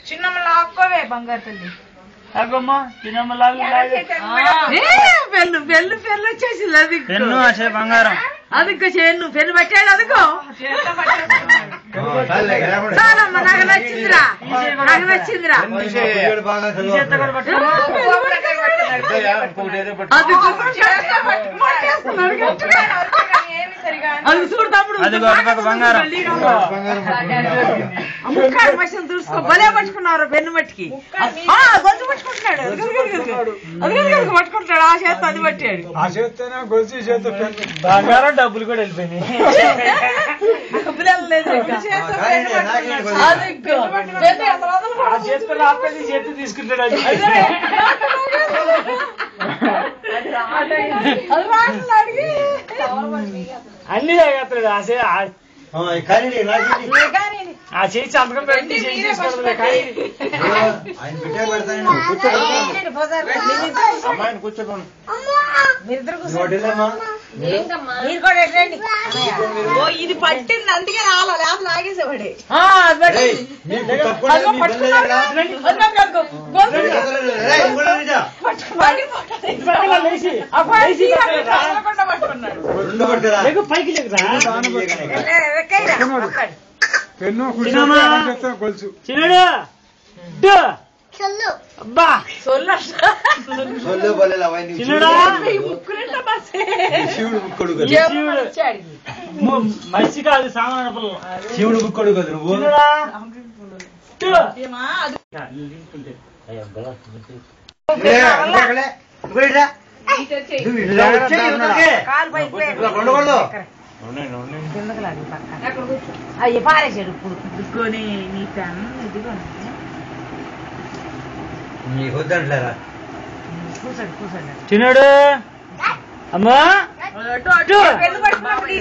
చిన్నమ్మ లాక్కోవే బంగారు తల్లి. అగమ్మా చిన్నమ్మ లాగు పెన్ను పెన్ను పెన్ను వచ్చేసింది. అది పెన్ను అసే బంగారం అది ఇంకా చేను పెన్ను పట్టాడు. అదిగో చాలమ్మా నాకు నచ్చిందిరా, నాకు నచ్చిందిరా. అది చూడు తమ్ముడు ముక్కాడు మనిషిని చూసుకో భలే పట్టుకున్నారు పెన్ను మట్టికి. గొంతు పట్టుకుంటున్నాడు, అది పట్టుకుంటాడు. ఆ చేత అది పట్టాడు. ఆ చేత్తోనే గొలుసు చేత బంగారం డబ్బులు కూడా వెళ్ళిపోయినాయి. చేతి తీసుకుంటాడు. అన్ని తాగేస్తాడు. ఆ చేసి సంతకం పెట్టి చేసి తీసుకోవడం. అమ్మాయిని కూర్చోకుండా ఇది పట్టింది అందుకే రాలా, లేకపోతే లాగేసేవాడే. పైకి పెన్ను గొలుసు చిన్నడు అబ్బా మనిషి కాదు సామాన్య పిల్లలు. శివుడు బుక్కడు కదా నువ్వు. అయ్యి పారేసాడు ఇప్పుడు దిక్కుని నీ పెన్ ఇదిగో వద్దంటారా కూర్చోండి కూర్చోండి. చిన్నడు అమ్మా పెన్ను పట్టుకున్నప్పుడు